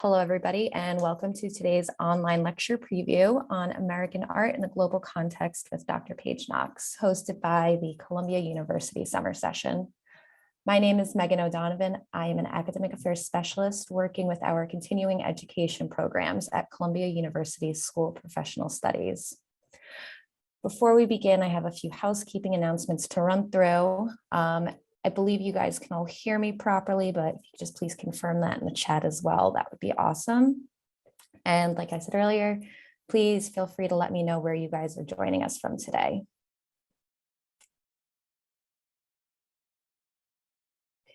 Hello, everybody, and welcome to today's online lecture preview on American art in the global context with Dr. Paige Knox, hosted by the Columbia University Summer Session. My name is Megan O'Donovan. I am an academic affairs specialist working with our continuing education programs at Columbia University School of Professional Studies. Before we begin, I have a few housekeeping announcements to run through. I believe you guys can all hear me properly, but if you could just please confirm that in the chat as well, that would be awesome. And like I said earlier, please feel free to let me know where you guys are joining us from today.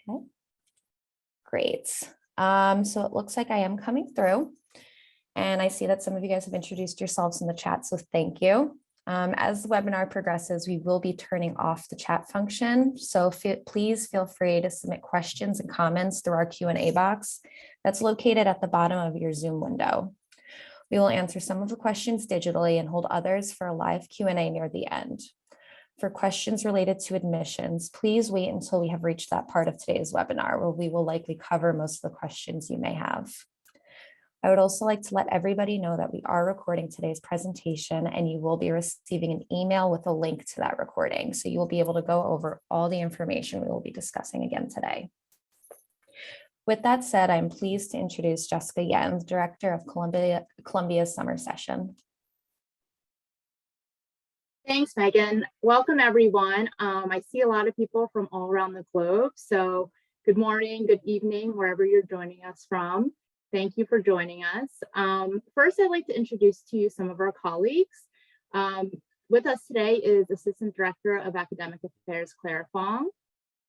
Okay, great. So it looks like I am coming through, and I see that some of you guys have introduced yourselves in the chat, so thank you. As the webinar progresses, we will be turning off the chat function. So please feel free to submit questions and comments through our Q&A box that's located at the bottom of your Zoom window. We will answer some of the questions digitally and hold others for a live Q&A near the end. For questions related to admissions, please wait until we have reached that part of today's webinar where we will likely cover most of the questions you may have. I would also like to let everybody know that we are recording today's presentation and you will be receiving an email with a link to that recording. So you will be able to go over all the information we will be discussing again today. With that said, I'm pleased to introduce Jessica Yen, Director of Columbia's Summer Session. Thanks, Megan. Welcome, everyone. I see a lot of people from all around the globe. So good morning, good evening, wherever you're joining us from. Thank you for joining us. First, I'd like to introduce to you some of our colleagues. With us today is Assistant Director of Academic Affairs, Claire Fong,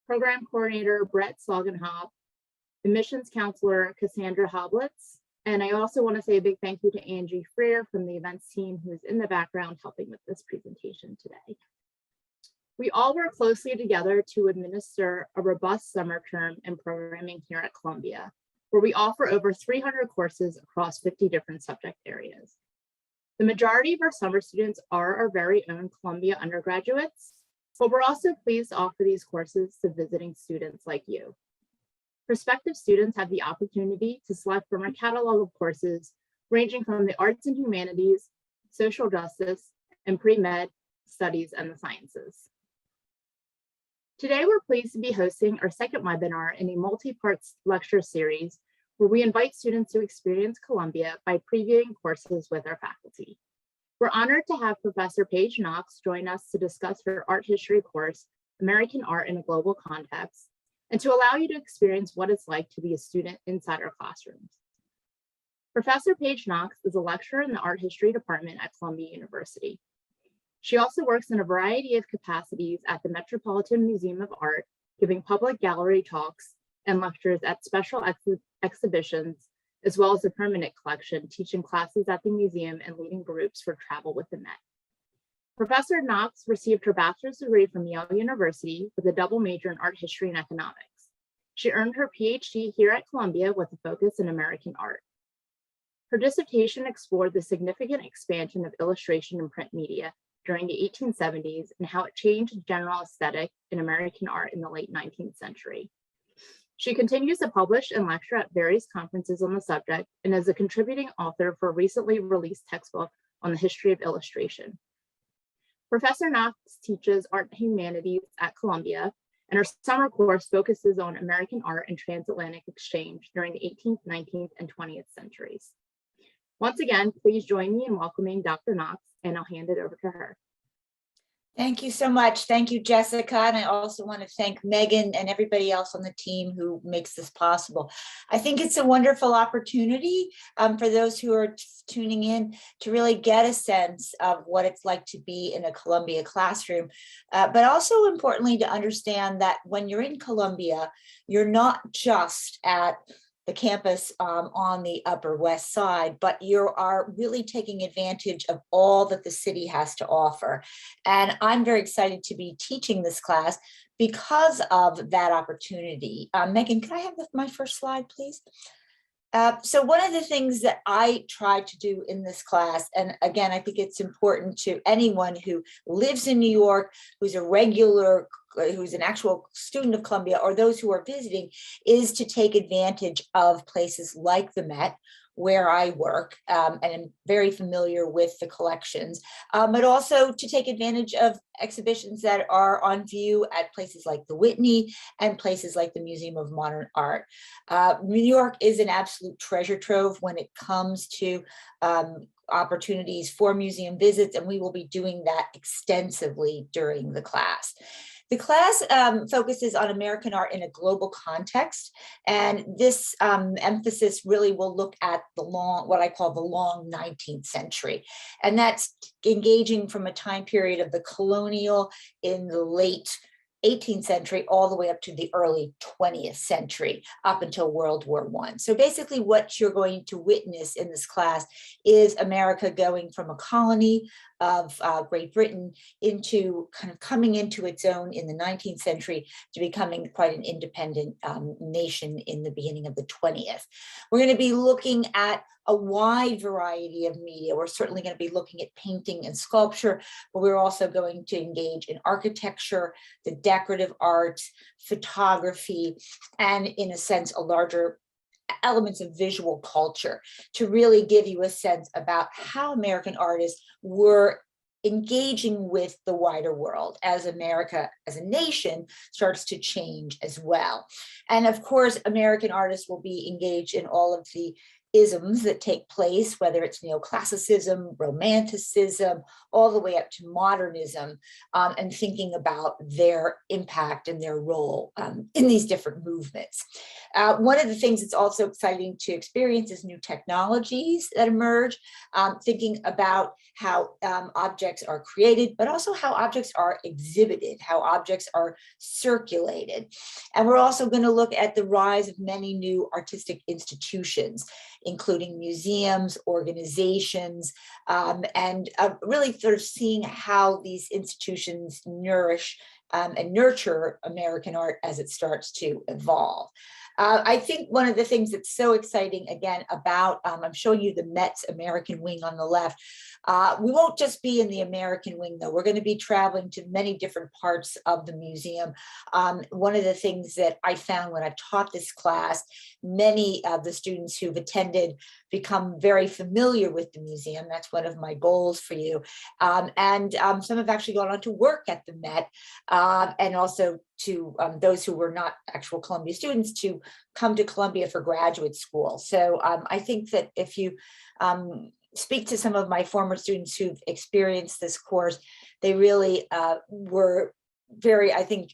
Program Coordinator, Brett Slogenhop, Admissions Counselor, Cassandra Hoblitz, and I also want to say a big thank you to Angie Freer from the events team who is in the background helping with this presentation today. We all work closely together to administer a robust summer term in programming here at Columbia, where we offer over 300 courses across 50 different subject areas. The majority of our summer students are our very own Columbia undergraduates, but we're also pleased to offer these courses to visiting students like you. Prospective students have the opportunity to select from our catalog of courses ranging from the arts and humanities, social justice, and pre-med studies and the sciences. Today, we're pleased to be hosting our second webinar in a multi-part lecture series where we invite students to experience Columbia by previewing courses with our faculty. We're honored to have Professor Paige Knox join us to discuss her art history course, American Art in a Global Context, and to allow you to experience what it's like to be a student inside our classrooms. Professor Paige Knox is a lecturer in the art history department at Columbia University. She also works in a variety of capacities at the Metropolitan Museum of Art, giving public gallery talks and lectures at special exhibitions, as well as a permanent collection, teaching classes at the museum and leading groups for travel with the Met. Professor Knox received her bachelor's degree from Yale University with a double major in art history and economics. She earned her Ph.D. here at Columbia with a focus in American art. Her dissertation explored the significant expansion of illustration and print media during the 1870s and how it changed the general aesthetic in American art in the late 19th century. She continues to publish and lecture at various conferences on the subject and is a contributing author for a recently released textbook on the history of illustration. Professor Knox teaches art and humanities at Columbia, and her summer course focuses on American art and transatlantic exchange during the 18th, 19th, and 20th centuries. Once again, please join me in welcoming Dr. Knox, and I'll hand it over to her. Thank you so much. Thank you, Jessica. And I also want to thank Megan and everybody else on the team who makes this possible. I think it's a wonderful opportunity for those who are tuning in to really get a sense of what it's like to be in a Columbia classroom, but also importantly to understand that when you're in Columbia, you're not just at the campus on the Upper West Side, but you are really taking advantage of all that the city has to offer. And I'm very excited to be teaching this class because of that opportunity. Megan, can I have my first slide, please? So one of the things that I try to do in this class, and again, I think it's important to anyone who lives in New York, who's a regular who's an actual student of Columbia, or those who are visiting, is to take advantage of places like the Met, where I work, and I'm very familiar with the collections, but also to take advantage of exhibitions that are on view at places like the Whitney and places like the Museum of Modern Art. New York is an absolute treasure trove when it comes to opportunities for museum visits, and we will be doing that extensively during the class. The class focuses on American art in a global context, and this emphasis really will look at the what I call the long 19th century, and that's engaging from a time period of the colonial in the late 18th century all the way up to the early 20th century, up until World War I. So basically what you're going to witness in this class is America going from a colony of Great Britain into kind of coming into its own in the 19th century to becoming quite an independent nation in the beginning of the 20th. We're going to be looking at a wide variety of media. We're certainly going to be looking at painting and sculpture, but we're also going to engage in architecture, the decorative arts, photography, and in a sense, a larger elements of visual culture to really give you a sense about how American artists were engaging with the wider world as America as a nation starts to change as well. And of course, American artists will be engaged in all of the isms that take place, whether it's neoclassicism, romanticism, all the way up to modernism, and thinking about their impact and their role in these different movements. One of the things that's also exciting to experience is new technologies that emerge, thinking about how objects are created, but also how objects are exhibited, how objects are circulated. And we're also going to look at the rise of many new artistic institutions, including museums, organizations, and really sort of seeing how these institutions nourish and nurture American art as it starts to evolve. I think one of the things that's so exciting, again, about, I'm showing you the Met's American wing on the left. We won't just be in the American wing, though. We're going to be traveling to many different parts of the museum. One of the things that I found when I've taught this class, many of the students who've attended become very familiar with the museum. That's one of my goals for you. And some have actually gone on to work at the Met, and also to those who were not actual Columbia students to come to Columbia for graduate school. So I think that if you speak to some of my former students who've experienced this course, they really were very, I think,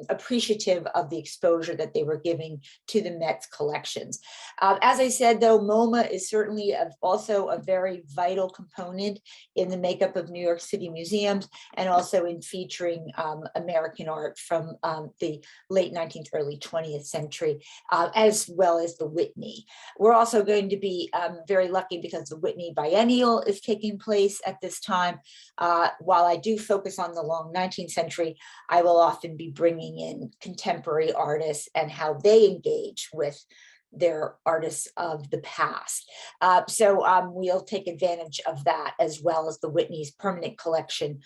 appreciative of the exposure that they were giving to the Met's collections. As I said, though, MoMA is certainly also a very vital component in the makeup of New York City museums, and also in featuring American art from the late 19th, early 20th century, as well as the Whitney. We're also going to be very lucky because the Whitney Biennial is taking place at this time. While I do focus on the long 19th century, I will often be bringing in contemporary artists and how they engage with their artists of the past. So we'll take advantage of that, as well as the Whitney's permanent collection,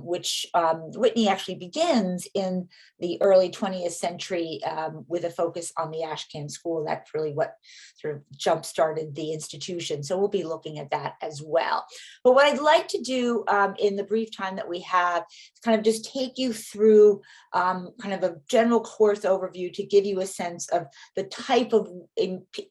which Whitney actually begins in the early 20th century with a focus on the Ashcan School. That's really what sort of jump-started the institution. So we'll be looking at that as well. But what I'd like to do in the brief time that we have is kind of just take you through kind of a general course overview to give you a sense of the type of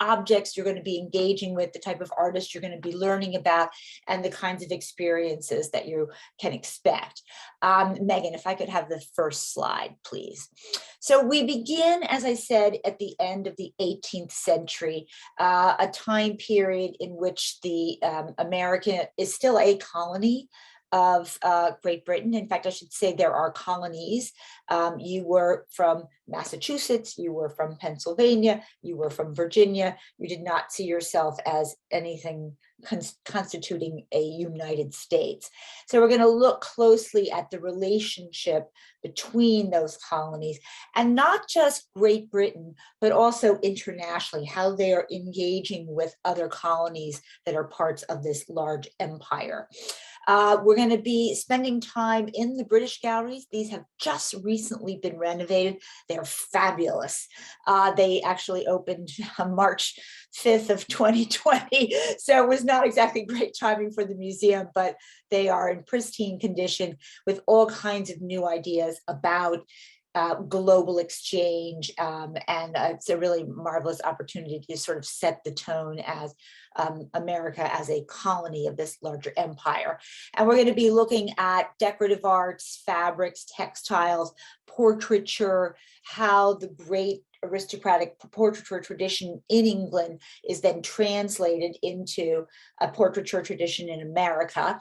objects you're going to be engaging with, the type of artists you're going to be learning about, and the kinds of experiences that you can expect. Megan, if I could have the first slide, please. So we begin, as I said, at the end of the 18th century, a time period in which the America is still a colony of Great Britain. In fact, I should say there are colonies. You were from Massachusetts, you were from Pennsylvania, you were from Virginia, you did not see yourself as anything constituting a United States. So we're going to look closely at the relationship between those colonies, and not just Great Britain, but also internationally, how they are engaging with other colonies that are parts of this large empire. We're going to be spending time in the British galleries. These have just recently been renovated. They're fabulous. They actually opened on March 5th of 2020. So it was not exactly great timing for the museum, but they are in pristine condition with all kinds of new ideas about global exchange, and it's a really marvelous opportunity to sort of set the tone as America as a colony of this larger empire. And we're going to be looking at decorative arts, fabrics, textiles, portraiture, how the great aristocratic portraiture tradition in England is then translated into a portraiture tradition in America.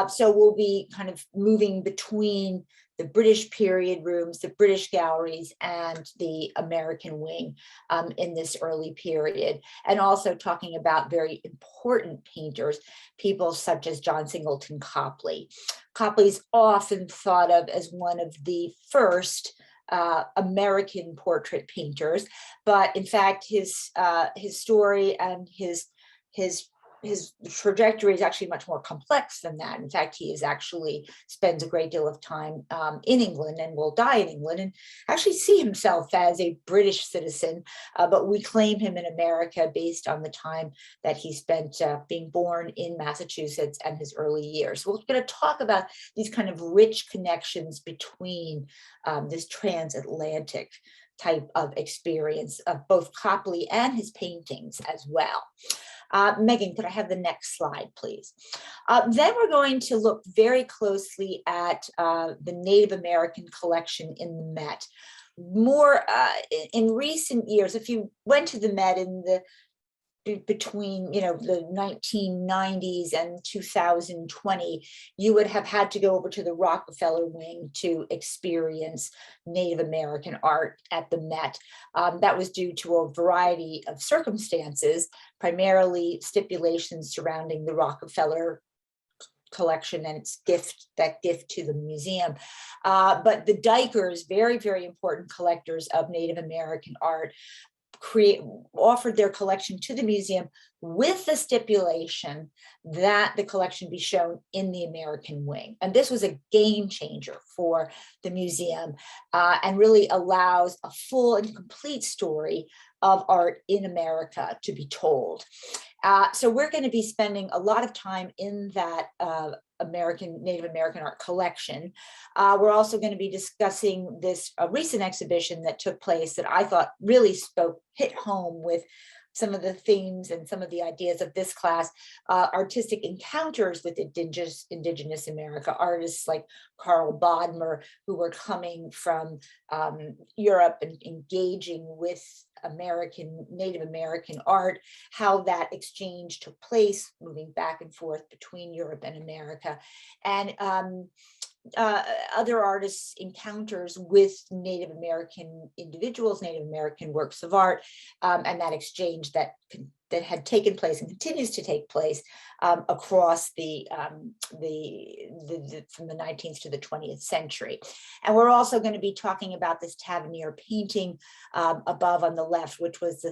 So we'll be kind of moving between the British period rooms, the British galleries, and the American wing in this early period. And also talking about very important painters, people such as John Singleton Copley. Copley's often thought of as one of the first American portrait painters, but in fact, his story and his trajectory is actually much more complex than that. In fact, he is actually spends a great deal of time in England and will die in England and actually see himself as a British citizen, but we claim him in America based on the time that he spent being born in Massachusetts and his early years. So we're going to talk about these kind of rich connections between this transatlantic type of experience of both Copley and his paintings as well. Megan, could I have the next slide, please? Then we're going to look very closely at the Native American collection in the Met. More in recent years, if you went to the Met in the between the 1990s and 2020, you would have had to go over to the Rockefeller wing to experience Native American art at the Met. That was due to a variety of circumstances, primarily stipulations surrounding the Rockefeller collection and its gift to the museum. But the Dykers, very, very important collectors of Native American art, offered their collection to the museum with the stipulation that the collection be shown in the American wing. And this was a game changer for the museum and really allows a full and complete story of art in America to be told. So we're going to be spending a lot of time in that Native American art collection. We're also going to be discussing this recent exhibition that took place that I thought really hit home with some of the themes and some of the ideas of this class, artistic encounters with indigenous America, artists like Carl Bodmer, who were coming from Europe and engaging with Native American art, how that exchange took place, moving back and forth between Europe and America, and other artists' encounters with Native American individuals, Native American works of art, and that exchange that had taken place and continues to take place across from the 19th to the 20th century. And we're also going to be talking about this Tavernier painting above on the left, which was the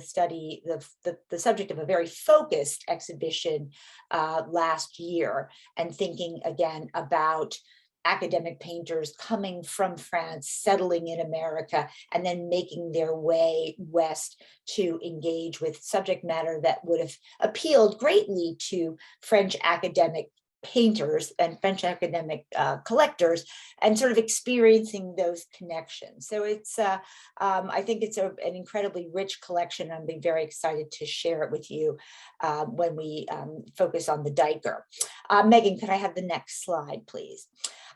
subject of a very focused exhibition last year, and thinking again about academic painters coming from France, settling in America, and then making their way west to engage with subject matter that would have appealed greatly to French academic painters and French academic collectors, and sort of experiencing those connections. So it's, I think it's an incredibly rich collection. I'm being very excited to share it with you when we focus on the Dyker. Megan, could I have the next slide, please?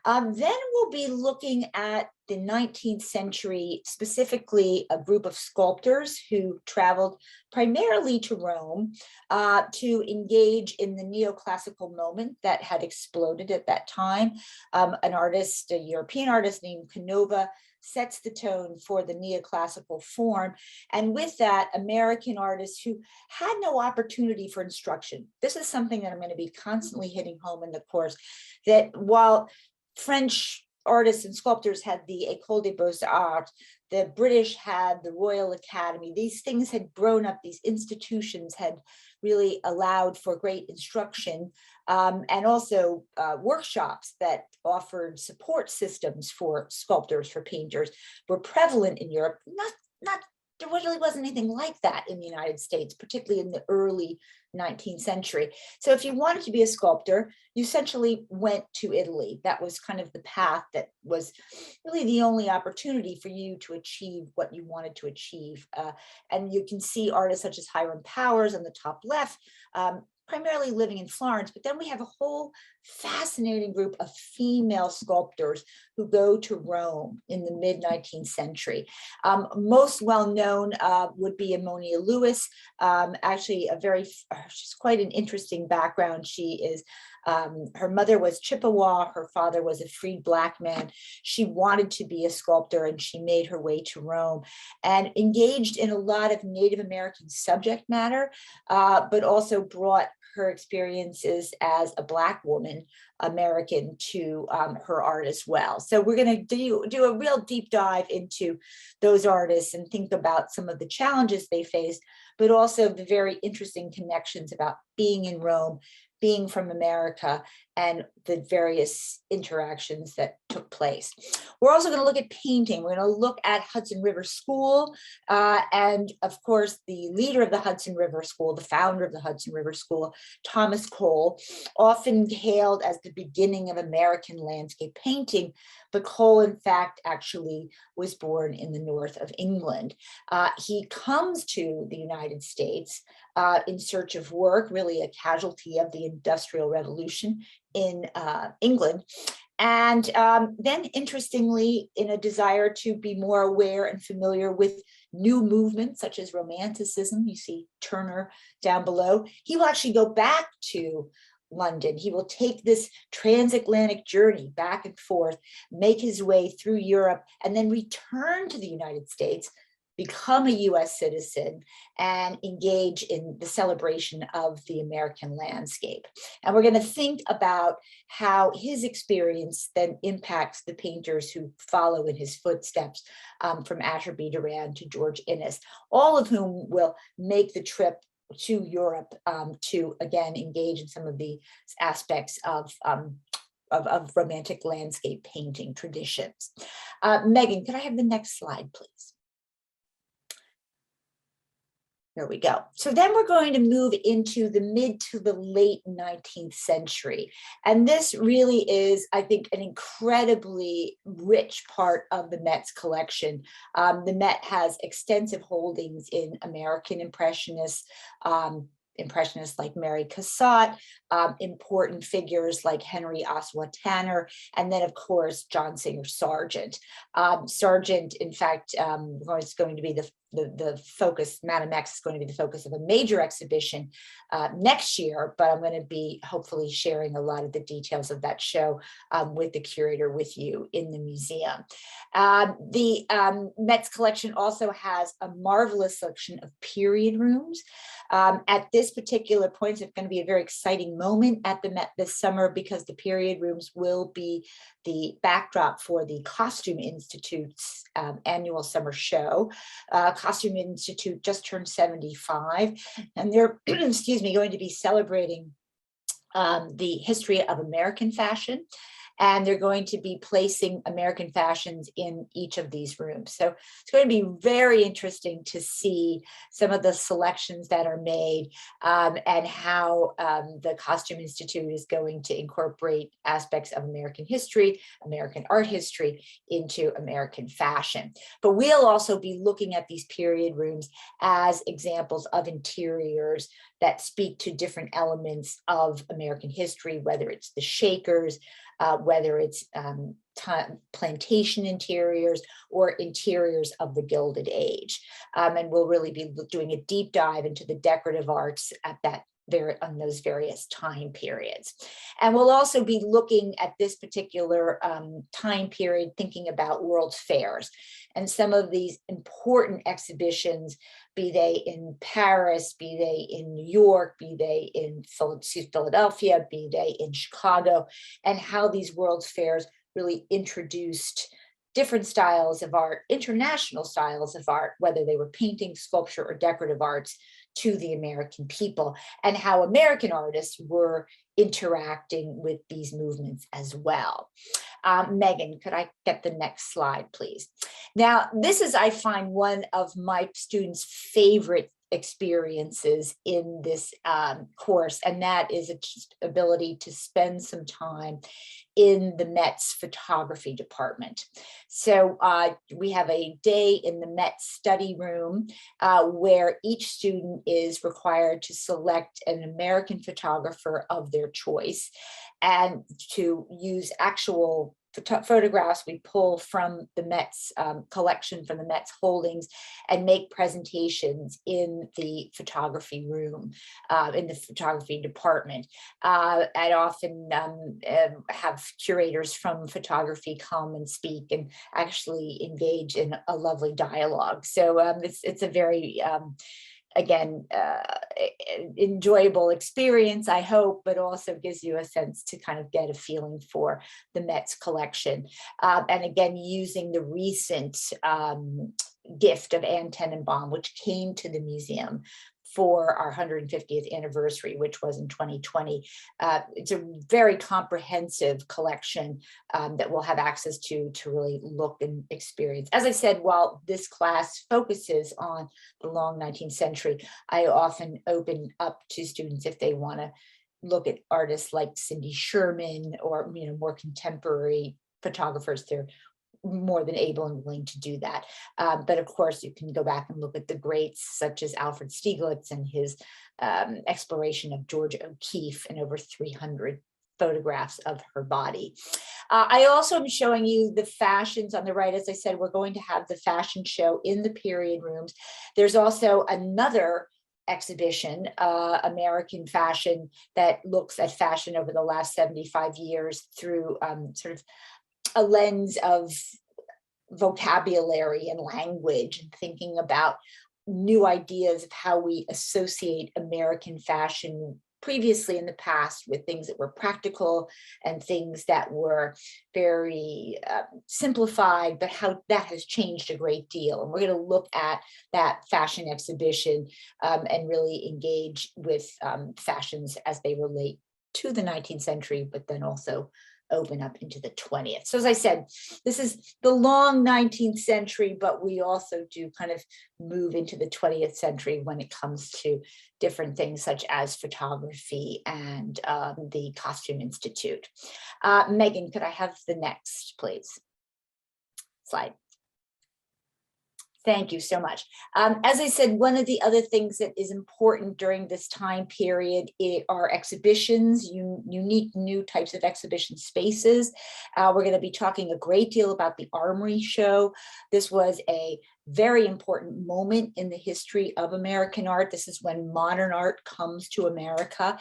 Then we'll be looking at the 19th century, specifically a group of sculptors who traveled primarily to Rome to engage in the neoclassical moment that had exploded at that time. An artist, a European artist named Canova, sets the tone for the neoclassical form. And with that, American artists who had no opportunity for instruction. This is something that I'm going to be constantly hitting home in the course, that while French artists and sculptors had the École des Beaux-Arts, the British had the Royal Academy. These things had grown up, these institutions had really allowed for great instruction, and also workshops that offered support systems for sculptors, for painters, were prevalent in Europe. There really wasn't anything like that in the United States, particularly in the early 19th century. So if you wanted to be a sculptor, you essentially went to Italy. That was kind of the path that was really the only opportunity for you to achieve what you wanted to achieve. And you can see artists such as Hiram Powers on the top left, primarily living in Florence, but then we have a whole fascinating group of female sculptors who go to Rome in the mid-19th century. Most well-known would be Ammonia Lewis, actually she's quite an interesting background. She is, her mother was Chippewa, her father was a freed Black man. She wanted to be a sculptor and she made her way to Rome and engaged in a lot of Native American subject matter, but also brought her experiences as a Black woman American to her art as well. So we're going to do a real deep dive into those artists and think about some of the challenges they faced, but also the very interesting connections about being in Rome, being from America, and the various interactions that took place. We're also going to look at painting. We're going to look at Hudson River School, and of course, the leader of the Hudson River School, the founder of the Hudson River School, Thomas Cole, often hailed as the beginning of American landscape painting, but Cole, in fact, actually was born in the north of England. He comes to the United States in search of work, really a casualty of the Industrial Revolution in England. And then interestingly, in a desire to be more aware and familiar with new movements such as Romanticism, you see Turner down below, he will actually go back to London. He will take this transatlantic journey back and forth, make his way through Europe, and then return to the United States, become a US citizen, and engage in the celebration of the American landscape. And we're going to think about how his experience then impacts the painters who follow in his footsteps, from Asher B. Durand to George Inness, all of whom will make the trip to Europe to again engage in some of the aspects of romantic landscape painting traditions. Megan, could I have the next slide, please? There we go. So then we're going to move into the mid to the late 19th century. And this really is, I think, an incredibly rich part of the Met's collection. The Met has extensive holdings in American Impressionists, Impressionists like Mary Cassatt, important figures like Henry Ossawa Tanner, and then of course, John Singer Sargent. Sargent, in fact, is going to be the focus, Madame X is going to be the focus of a major exhibition next year, but I'm going to be hopefully sharing a lot of the details of that show with the curator with you in the museum. The Met's collection also has a marvelous selection of period rooms. At this particular point, it's going to be a very exciting moment at the Met this summer because the period rooms will be the backdrop for the Costume Institute's annual summer show. Costume Institute just turned 75, and they're, excuse me, going to be celebrating the history of American fashion. And they're going to be placing American fashions in each of these rooms. So it's going to be very interesting to see some of the selections that are made and how the Costume Institute is going to incorporate aspects of American history, American art history into American fashion. But we'll also be looking at these period rooms as examples of interiors that speak to different elements of American history, whether it's the Shakers, whether it's plantation interiors or interiors of the Gilded Age. And we'll really be doing a deep dive into the decorative arts at that those various time periods. And we'll also be looking at this particular time period, thinking about World Fairs and some of these important exhibitions, be they in Paris, be they in New York, be they in Philadelphia, be they in Chicago, and how these World Fairs really introduced different styles of art, international styles of art, whether they were painting, sculpture, or decorative arts, to the American people, and how American artists were interacting with these movements as well. Megan, could I get the next slide, please? Now, this is, I find, one of my students' favorite experiences in this course, and that is the ability to spend some time in the Met's photography department. So we have a day in the Met study room where each student is required to select an American photographer of their choice and to use actual photographs we pull from the Met's collection, from the Met's holdings, and make presentations in the photography room, in the photography department. I'd often have curators from photography come and speak and actually engage in a lovely dialogue. So it's a very again, enjoyable experience, I hope, but also gives you a sense to kind of get a feeling for the Met's collection. And again, using the recent gift of Anne Tenenbaum, which came to the museum for our 150th anniversary, which was in 2020. It's a very comprehensive collection that we'll have access to really look and experience. As I said, while this class focuses on the long 19th century, I often open up to students if they want to look at artists like Cindy Sherman or more contemporary photographers. They're more than able and willing to do that. But of course, you can go back and look at the greats such as Alfred Stieglitz and his exploration of Georgia O'Keeffe and over 300 photographs of her body. I also am showing you the fashions on the right. As I said, we're going to have the fashion show in the period rooms. There's also another exhibition, American Fashion, that looks at fashion over the last 75 years through sort of a lens of vocabulary and language, and thinking about new ideas of how we associate American fashion previously in the past with things that were practical and things that were very simplified, but how that has changed a great deal. And we're going to look at that fashion exhibition and really engage with fashions as they relate to the 19th century, but then also open up into the 20th. So as I said, this is the long 19th century, but we also do kind of move into the 20th century when it comes to different things such as photography and the Costume Institute. Megan, could I have the next, please? Slide. Thank you so much. As I said, one of the other things that is important during this time period are exhibitions, unique new types of exhibition spaces. We're going to be talking a great deal about the Armory Show. This was a very important moment in the history of American art. This is when modern art comes to America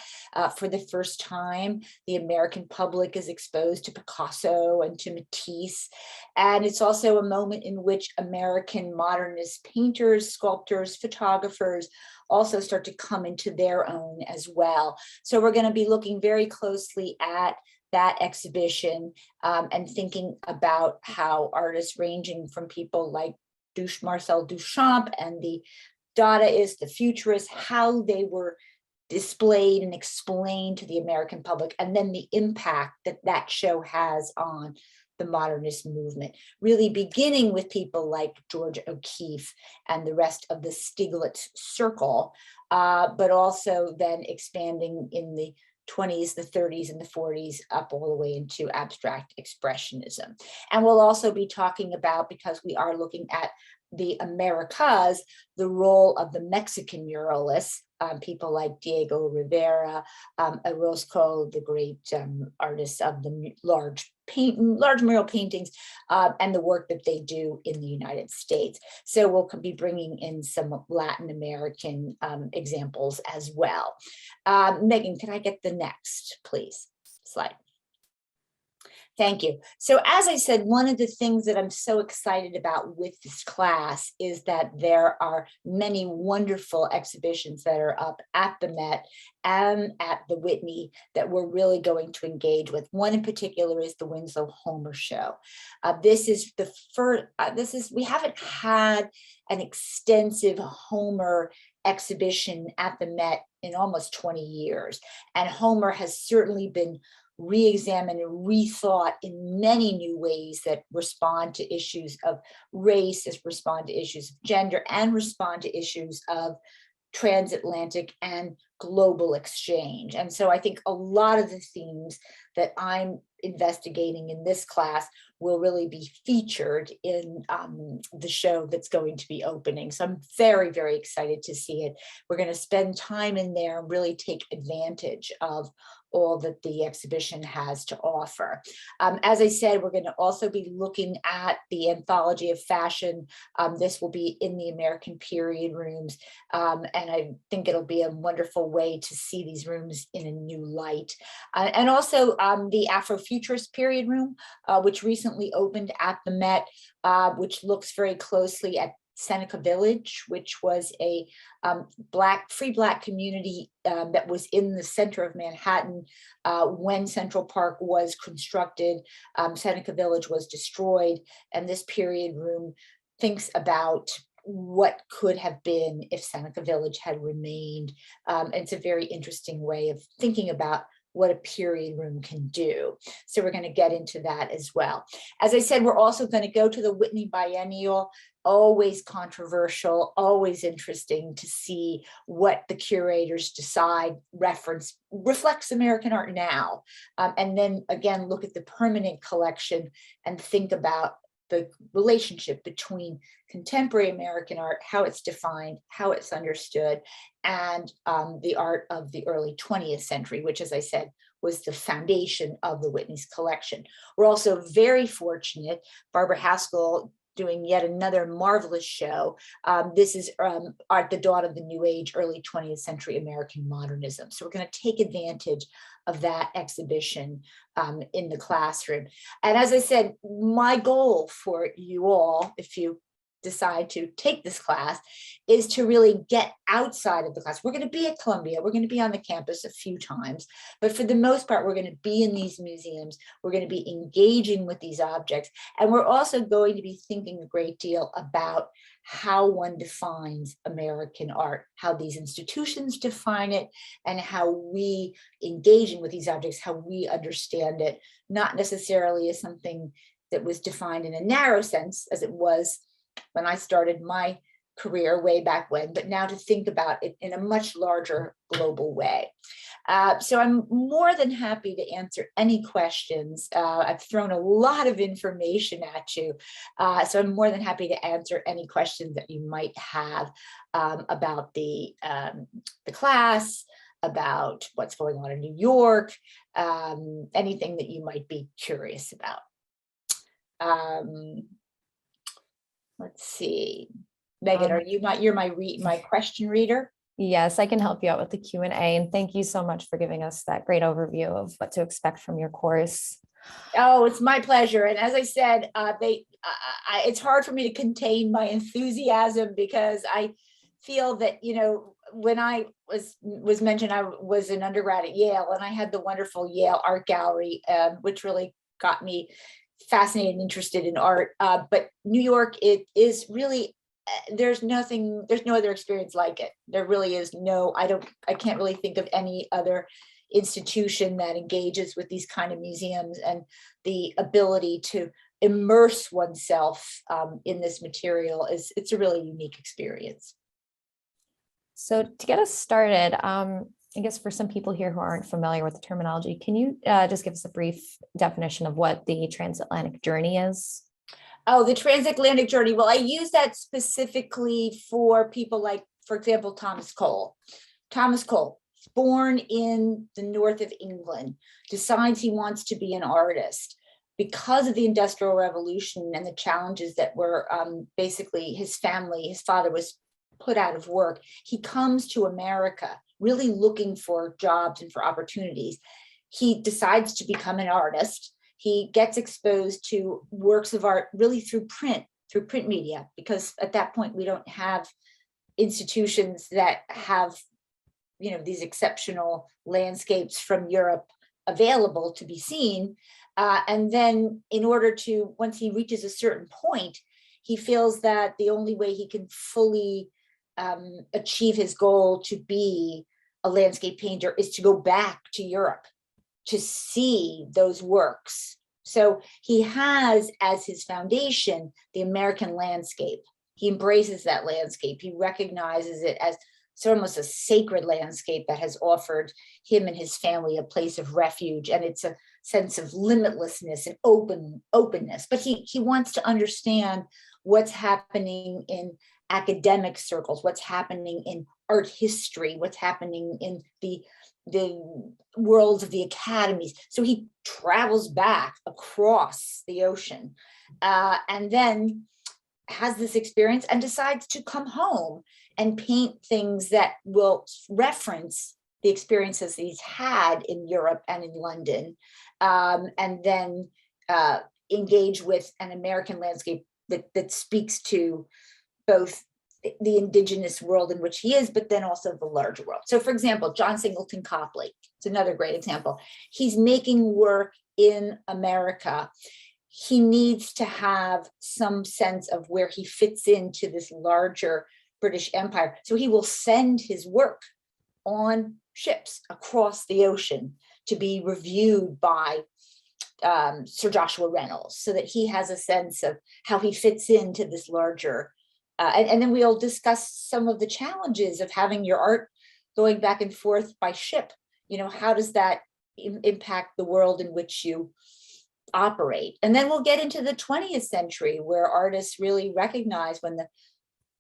for the first time. The American public is exposed to Picasso and to Matisse. And it's also a moment in which American modernist painters, sculptors, photographers also start to come into their own as well. So we're going to be looking very closely at that exhibition and thinking about how artists ranging from people like Marcel Duchamp and the Dadaists, the Futurists, how they were displayed and explained to the American public, and then the impact that that show has on the modernist movement, really beginning with people like Georgia O'Keeffe and the rest of the Stieglitz circle, but also then expanding in the 20s, the 30s, and the 40s up all the way into abstract expressionism. And we'll also be talking about, because we are looking at the Americas, the role of the Mexican muralists, people like Diego Rivera, Orozco, the great artists of the large mural paintings, and the work that they do in the United States. So we'll be bringing in some Latin American examples as well. Megan, can I get the next, please, slide? Thank you. So as I said, one of the things that I'm so excited about with this class is that there are many wonderful exhibitions that are up at the Met and at the Whitney that we're really going to engage with. One in particular is the Winslow Homer Show. This is the first, we haven't had an extensive Homer exhibition at the Met in almost 20 years. And Homer has certainly been re-examined and rethought in many new ways that respond to issues of race, that respond to issues of gender, and respond to issues of transatlantic and global exchange. And so I think a lot of the themes that I'm investigating in this class will really be featured in the show that's going to be opening. So I'm very, very excited to see it. We're going to spend time in there and really take advantage of all that the exhibition has to offer. As I said, we're going to also be looking at the Anthology of Fashion. This will be in the American Period rooms. And I think it'll be a wonderful way to see these rooms in a new light. And also the Afrofuturist Period room, which recently opened at the Met, which looks very closely at Seneca Village, which was a free Black community that was in the center of Manhattan when Central Park was constructed. Seneca Village was destroyed, and this period room thinks about what could have been if Seneca Village had remained. It's a very interesting way of thinking about what a period room can do. So we're going to get into that as well. As I said, we're also going to go to the Whitney Biennial. Always controversial, always interesting to see what the curators decide reflects American art now. And then again, look at the permanent collection and think about the relationship between contemporary American art, how it's defined, how it's understood, and the art of the early 20th century, which, as I said, was the foundation of the Whitney's collection. We're also very fortunate, Barbara Haskell doing yet another marvelous show. This is Art, the Dawn of the New Age, early 20th century American modernism. So we're going to take advantage of that exhibition in the classroom. And as I said, my goal for you all, if you decide to take this class, is to really get outside of the class. We're going to be at Columbia, we're going to be on the campus a few times, but for the most part, we're going to be in these museums, we're going to be engaging with these objects, and we're also going to be thinking a great deal about how one defines American art, how these institutions define it, and how we engaging with these objects, how we understand it, not necessarily as something that was defined in a narrow sense as it was when I started my career way back when, but now to think about it in a much larger global way. So I'm more than happy to answer any questions. I've thrown a lot of information at you, so I'm more than happy to answer any questions that you might have about the class, about what's going on in New York, anything that you might be curious about. Let's see, Megan, are you you're my question reader? Yes, I can help you out with the Q&A, and thank you so much for giving us that great overview of what to expect from your course. Oh, it's my pleasure. And as I said, it's hard for me to contain my enthusiasm because I feel that, you know, when I was mentioned, I was an undergrad at Yale, and I had the wonderful Yale Art Gallery, which really got me fascinated and interested in art. But New York, it is really, there's no other experience like it. There really is no, I can't really think of any other institution that engages with these kind of museums and the ability to immerse oneself in this material. It's a really unique experience. So to get us started, I guess for some people here who aren't familiar with the terminology, can you just give us a brief definition of what the transatlantic journey is? Oh, the transatlantic journey. Well, I use that specifically for people like, for example, Thomas Cole. Thomas Cole, born in the north of England, decides he wants to be an artist. Because of the Industrial Revolution and the challenges that were basically his family, his father was put out of work. He comes to America, really looking for jobs and for opportunities. He decides to become an artist. He gets exposed to works of art really through print media, because at that point we don't have institutions that have, you know, these exceptional landscapes from Europe available to be seen. And then in order to, once he reaches a certain point, he feels that the only way he can fully achieve his goal to be a landscape painter is to go back to Europe to see those works. So he has as his foundation the American landscape. He embraces that landscape. He recognizes it as sort of almost a sacred landscape that has offered him and his family a place of refuge. And it's a sense of limitlessness and openness. But he wants to understand what's happening in academic circles, what's happening in art history, what's happening in the worlds of the academies. So he travels back across the ocean and then has this experience and decides to come home and paint things that will reference the experiences that he's had in Europe and in London, and then engage with an American landscape that speaks to both the indigenous world in which he is, but then also the larger world. So for example, John Singleton Copley, it's another great example. He's making work in America. He needs to have some sense of where he fits into this larger British Empire. So he will send his work on ships across the ocean to be reviewed by Sir Joshua Reynolds, so that he has a sense of how he fits into this larger. And then we'll discuss some of the challenges of having your art going back and forth by ship. You know, how does that impact the world in which you operate? And then we'll get into the 20th century, where artists really recognize when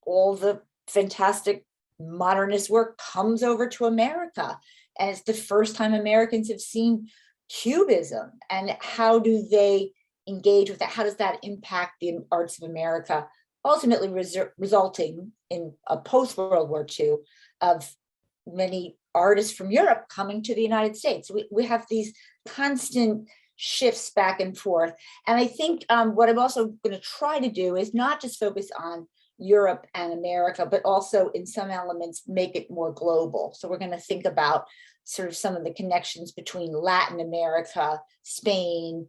all the fantastic modernist work comes over to America. And it's the first time Americans have seen Cubism. And how do they engage with that? How does that impact the arts of America? Ultimately resulting in a post-World War II of many artists from Europe coming to the United States. We have these constant shifts back and forth. And I think what I'm also going to try to do is not just focus on Europe and America, but also in some elements make it more global. So we're going to think about sort of some of the connections between Latin America, Spain,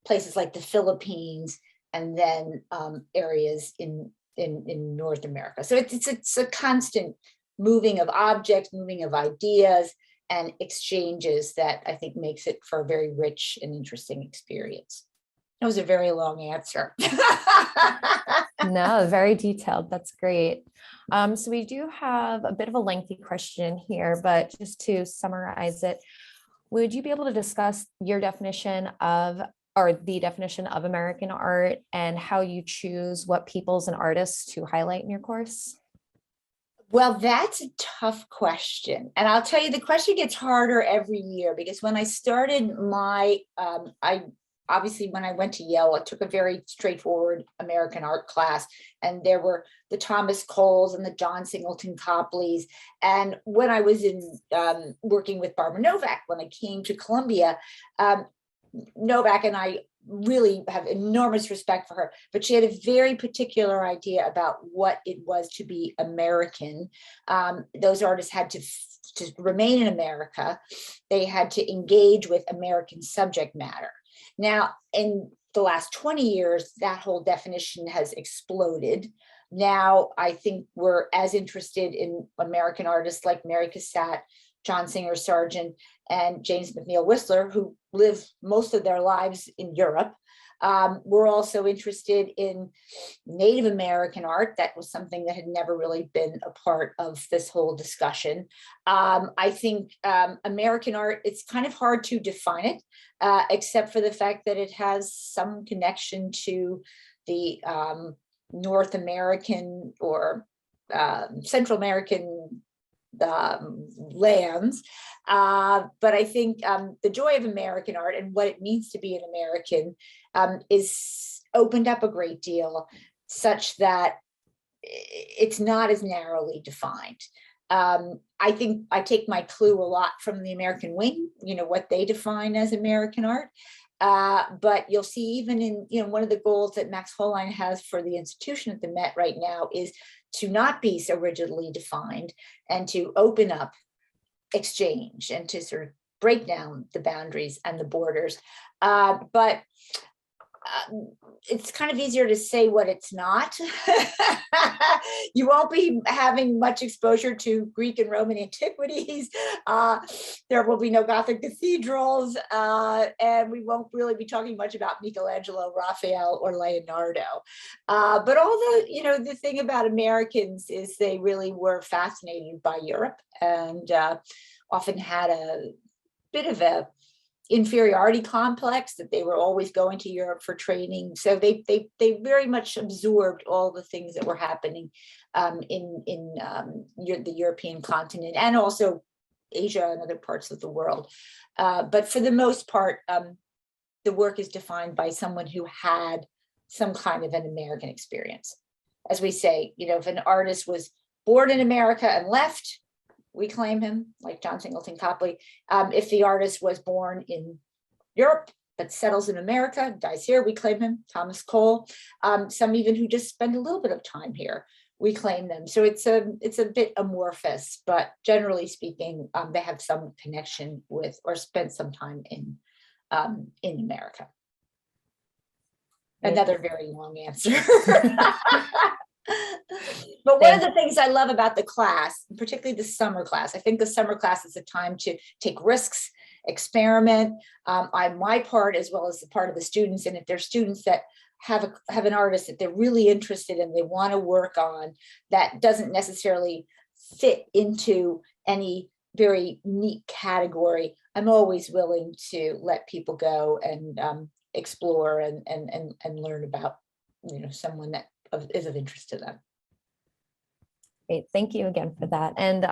places like the Philippines, and then areas in North America. So it's a constant moving of objects, moving of ideas, and exchanges that I think makes it for a very rich and interesting experience. That was a very long answer. No, very detailed. That's great. So we do have a bit of a lengthy question here, but just to summarize it, would you be able to discuss your definition of, or the definition of American art, and how you choose what peoples and artists to highlight in your course? Well, that's a tough question. And I'll tell you, the question gets harder every year, because when I started my, obviously when I went to Yale, I took a very straightforward American art class, and there were the Thomas Coles and the John Singleton Copleys. And when I was in working with Barbara Novak, when I came to Columbia, Novak and I really have enormous respect for her, but she had a very particular idea about what it was to be American. Those artists had to remain in America. They had to engage with American subject matter. Now, in the last 20 years, that whole definition has exploded. Now, I think we're as interested in American artists like Mary Cassatt, John Singer Sargent, and James McNeill Whistler, who live most of their lives in Europe. We're also interested in Native American art. That was something that had never really been a part of this whole discussion. I think American art, it's kind of hard to define it, except for the fact that it has some connection to the North American or Central American lands. But I think the joy of American art and what it means to be an American is opened up a great deal, such that it's not as narrowly defined. I think I take my clue a lot from the American Wing, what they define as American art. But you'll see even in, one of the goals that Max Hollein has for the institution at the Met right now is to not be so rigidly defined and to open up exchange and to sort of break down the boundaries and the borders. But it's kind of easier to say what it's not. You won't be having much exposure to Greek and Roman antiquities. There will be no Gothic cathedrals, and we won't really be talking much about Michelangelo, Raphael, or Leonardo. But all the thing about Americans is they really were fascinated by Europe and often had a bit of a inferiority complex that they were always going to Europe for training. So they very much absorbed all the things that were happening in the European continent and also Asia and other parts of the world. But for the most part, the work is defined by someone who had some kind of an American experience. As we say, if an artist was born in America and left, we claim him, like John Singleton Copley. If the artist was born in Europe but settles in America, dies here, we claim him, Thomas Cole. Some even who just spend a little bit of time here, we claim them. So it's a bit amorphous, but generally speaking, they have some connection with or spent some time in America. Another very long answer. But one of the things I love about the class, particularly the summer class, I think the summer class is a time to take risks, experiment. On my part, as well as the part of the students, and if there's students that have an artist that they're really interested in, they want to work on, that doesn't necessarily fit into any very neat category, I'm always willing to let people go and explore and learn about someone that is of interest to them. Great, thank you again for that. And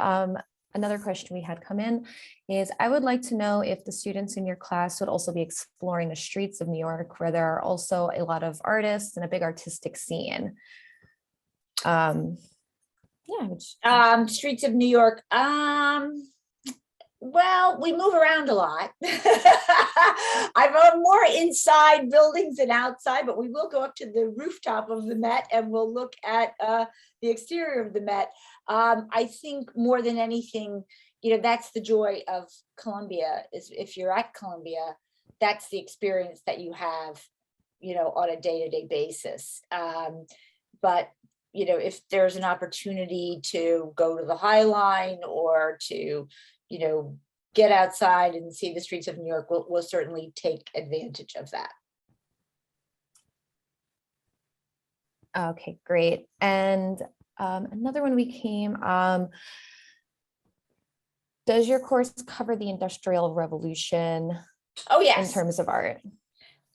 another question we had come in is, I would like to know if the students in your class would also be exploring the streets of New York, where there are also a lot of artists and a big artistic scene. Streets of New York. Well, we move around a lot. I'm more inside buildings than outside, but we will go up to the rooftop of the Met and we'll look at the exterior of the Met. I think more than anything, that's the joy of Columbia, is if you're at Columbia, that's the experience that you have, on a day-to-day basis. But if there's an opportunity to go to the High Line or to get outside and see the streets of New York, we'll certainly take advantage of that. Okay, great. And another one we came, does your course cover the Industrial Revolution? Oh, yes. In terms of art?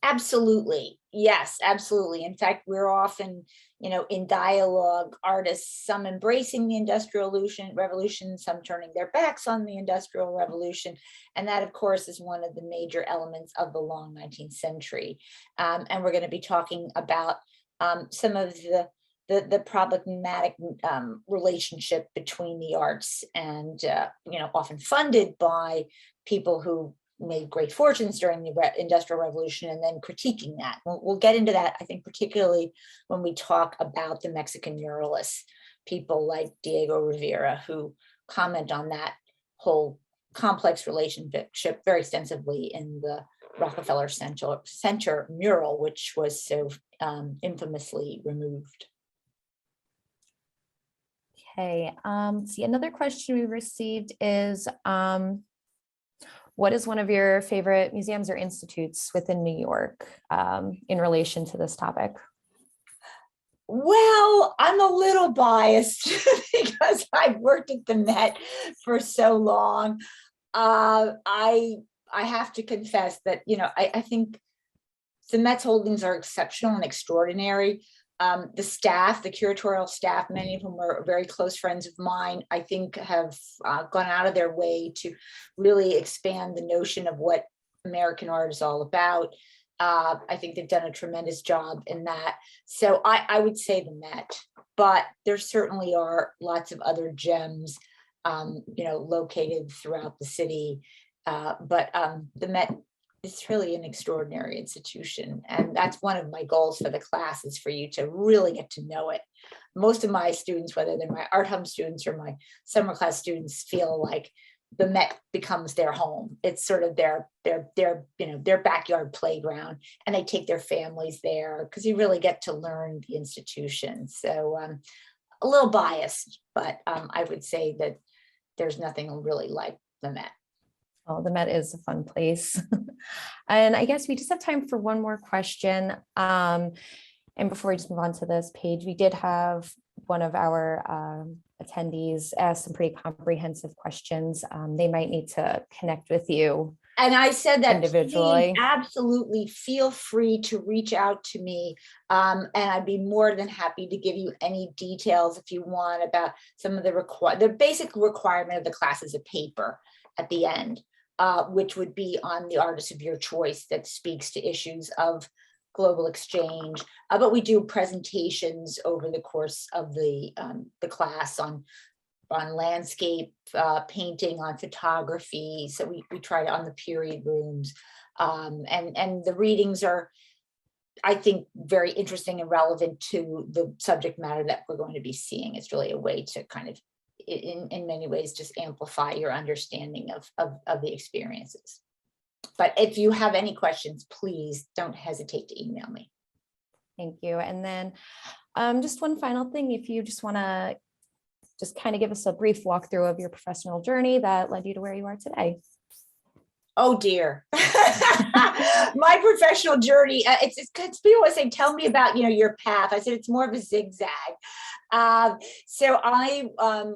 Absolutely. Yes, absolutely. In fact, we're often, in dialogue, artists, some embracing the Industrial Revolution, some turning their backs on the Industrial Revolution. And that, of course, is one of the major elements of the long 19th century. And we're going to be talking about some of the problematic relationship between the arts and, often funded by people who made great fortunes during the Industrial Revolution and then critiquing that. We'll get into that, I think, particularly when we talk about the Mexican muralists, people like Diego Rivera, who comment on that whole complex relationship very extensively in the Rockefeller Center mural, which was so infamously removed. Okay, see, another question we received is, what is one of your favorite museums or institutes within New York in relation to this topic? Well, I'm a little biased because I've worked at the Met for so long. I have to confess that, I think the Met's holdings are exceptional and extraordinary. The staff, the curatorial staff, many of whom are very close friends of mine, I think have gone out of their way to really expand the notion of what American art is all about. I think they've done a tremendous job in that. So I would say the Met, but there certainly are lots of other gems located throughout the city. But the Met is really an extraordinary institution. And that's one of my goals for the class, is for you to really get to know it. Most of my students, whether they're my Art Hum students or my summer class students, feel like the Met becomes their home. It's sort of their backyard playground, and they take their families there because you really get to learn the institution. So a little biased, but I would say that there's nothing really like the Met. Oh, the Met is a fun place. And I guess we just have time for one more question. And before we just move on to this page, we did have one of our attendees ask some pretty comprehensive questions. They might need to connect with you. And I said that individually. Please, absolutely feel free to reach out to me. And I'd be more than happy to give you any details if you want about some of the basic requirement of the class is a paper at the end, which would be on the artist of your choice that speaks to issues of global exchange. But we do presentations over the course of the class on landscape painting, on photography. So we try to on the period rooms. And the readings are, I think, very interesting and relevant to the subject matter that we're going to be seeing. It's really a way to kind of, in many ways, just amplify your understanding of the experiences. But if you have any questions, please don't hesitate to email me. Thank you. And then just one final thing, if you just want to just kind of give us a brief walkthrough of your professional journey that led you to where you are today. Oh dear. My professional journey, it's people always say, tell me about, your path. I said, it's more of a zigzag. So I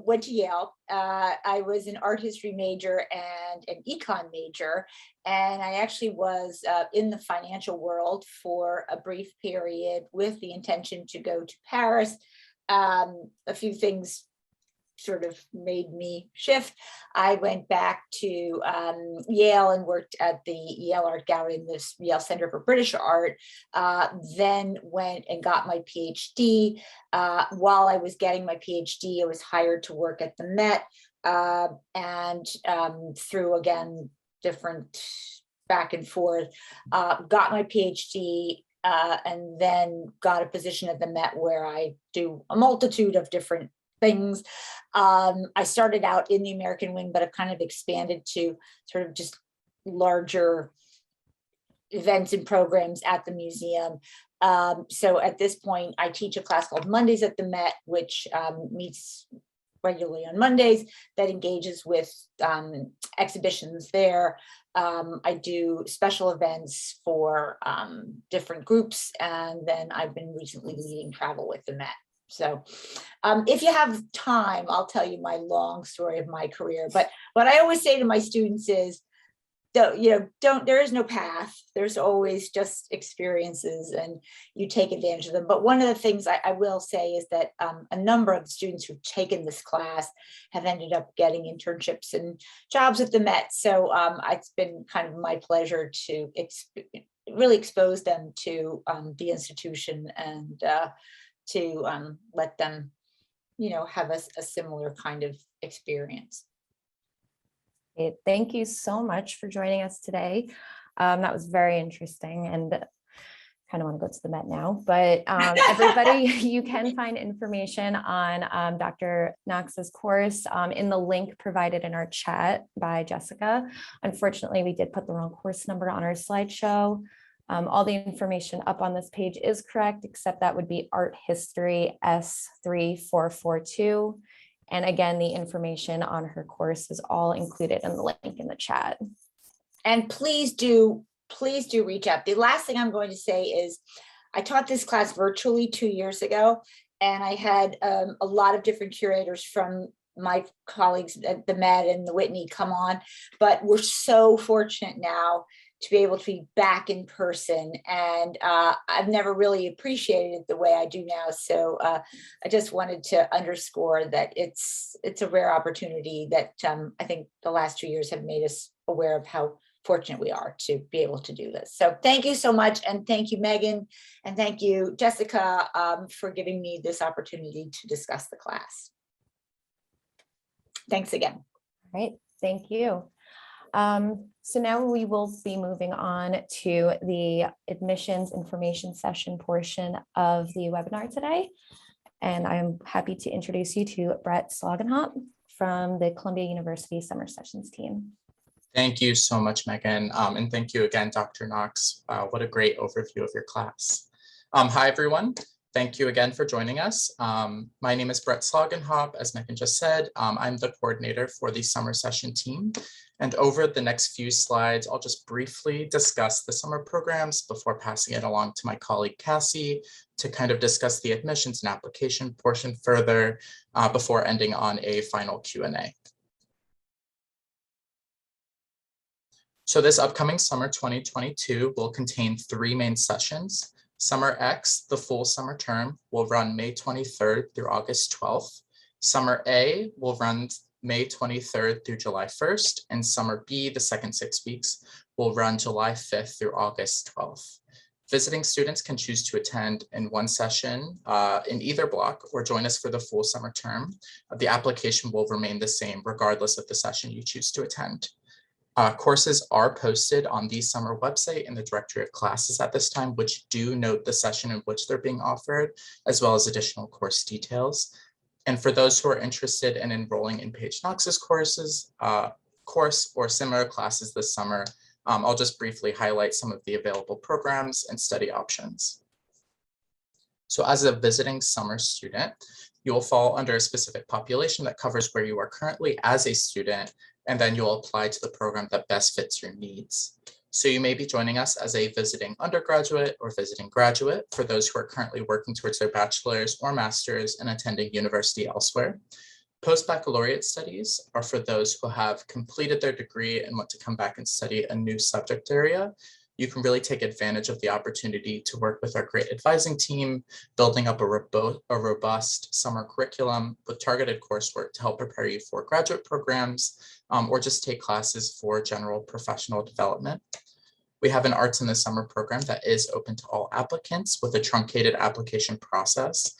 went to Yale. I was an art history major and an econ major. And I actually was in the financial world for a brief period with the intention to go to Paris. A few things sort of made me shift. I went back to Yale and worked at the Yale Art Gallery in the Yale Center for British Art, then went and got my Ph.D. While I was getting my Ph.D., I was hired to work at the Met, and through, again, different back and forth, got my Ph.D., and then got a position at the Met where I do a multitude of different things. I started out in the American wing, but I've kind of expanded to sort of just larger events and programs at the museum. So at this point, I teach a class called Mondays at the Met, which meets regularly on Mondays, that engages with exhibitions there. I do special events for different groups, and then I've been recently leading travel with the Met. So if you have time, I'll tell you my long story of my career. But what I always say to my students is, there is no path. There's always just experiences, and you take advantage of them. But one of the things I will say is that a number of students who've taken this class have ended up getting internships and jobs at the Met. So it's been kind of my pleasure to really expose them to the institution and to let them, have a similar kind of experience. Okay, thank you so much for joining us today. That was very interesting, and kind of want to go to the Met now, but everybody, you can find information on Dr. Knox's course in the link provided in our chat by Jessica. Unfortunately, we did put the wrong course number on our slideshow. All the information up on this page is correct, except that would be Art History S3442. And again, the information on her course is all included in the link in the chat. And please do reach out. The last thing I'm going to say is I taught this class virtually 2 years ago, and I had a lot of different curators from my colleagues at the Met and the Whitney come on, but we're so fortunate now to be able to be back in person. And I've never really appreciated it the way I do now. So I just wanted to underscore that it's a rare opportunity that I think the last 2 years have made us aware of how fortunate we are to be able to do this. So thank you so much. And thank you, Megan. And thank you, Jessica, for giving me this opportunity to discuss the class. Thanks again. All right, thank you. So now we will be moving on to the admissions information session portion of the webinar today. And I'm happy to introduce you to Brett Slogenhop from the Columbia University Summer Sessions team. Thank you so much, Megan. And thank you again, Dr. Knox. What a great overview of your class. Hi, everyone. Thank you again for joining us. My name is Brett Slogenhop. As Megan just said, I'm the coordinator for the summer session team. And over the next few slides, I'll just briefly discuss the summer programs before passing it along to my colleague, Cassie, to kind of discuss the admissions and application portion further before ending on a final Q&A. So this upcoming summer 2022 will contain 3 main sessions. Summer X, the full summer term, will run May 23rd through August 12th. Summer A will run May 23rd through July 1st, and Summer B, the second 6 weeks, will run July 5th through August 12th. Visiting students can choose to attend in one session in either block or join us for the full summer term. The application will remain the same regardless of the session you choose to attend. Courses are posted on the summer website in the directory of classes at this time, which do note the session in which they're being offered, as well as additional course details. And for those who are interested in enrolling in Paige Knox's course or similar classes this summer, I'll just briefly highlight some of the available programs and study options. So as a visiting summer student, you will fall under a specific population that covers where you are currently as a student, and then you'll apply to the program that best fits your needs. So you may be joining us as a visiting undergraduate or visiting graduate for those who are currently working towards their bachelor's or master's and attending university elsewhere. Post-Baccalaureate Studies are for those who have completed their degree and want to come back and study a new subject area. You can really take advantage of the opportunity to work with our great advising team, building up a robust summer curriculum with targeted coursework to help prepare you for graduate programs or just take classes for general professional development. We have an Arts in the Summer program that is open to all applicants with a truncated application process.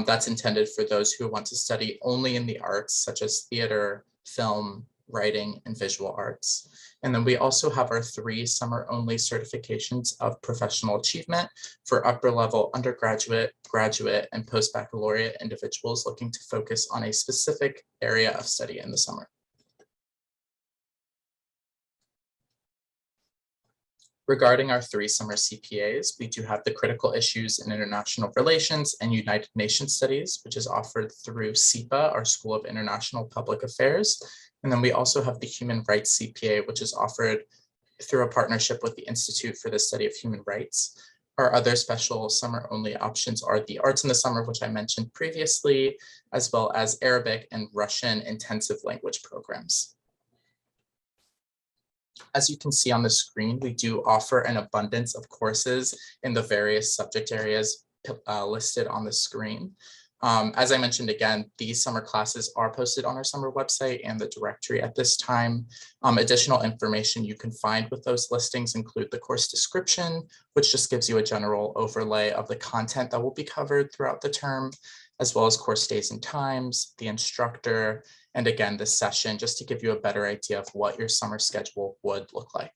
That's intended for those who want to study only in the arts, such as theater, film, writing, and visual arts. And then we also have our 3 summer-only certifications of professional achievement for upper-level undergraduate, graduate, and post-baccalaureate individuals looking to focus on a specific area of study in the summer. Regarding our 3 summer CPAs, we do have the Critical Issues in International Relations and United Nations Studies, which is offered through SIPA, our School of International Public Affairs. And then we also have the Human Rights CPA, which is offered through a partnership with the Institute for the Study of Human Rights. Our other special summer-only options are the Arts in the Summer, which I mentioned previously, as well as Arabic and Russian intensive language programs. As you can see on the screen, we do offer an abundance of courses in the various subject areas listed on the screen. As I mentioned again, these summer classes are posted on our summer website and the directory at this time. Additional information you can find with those listings include the course description, which just gives you a general overlay of the content that will be covered throughout the term, as well as course days and times, the instructor, and again, the session, just to give you a better idea of what your summer schedule would look like.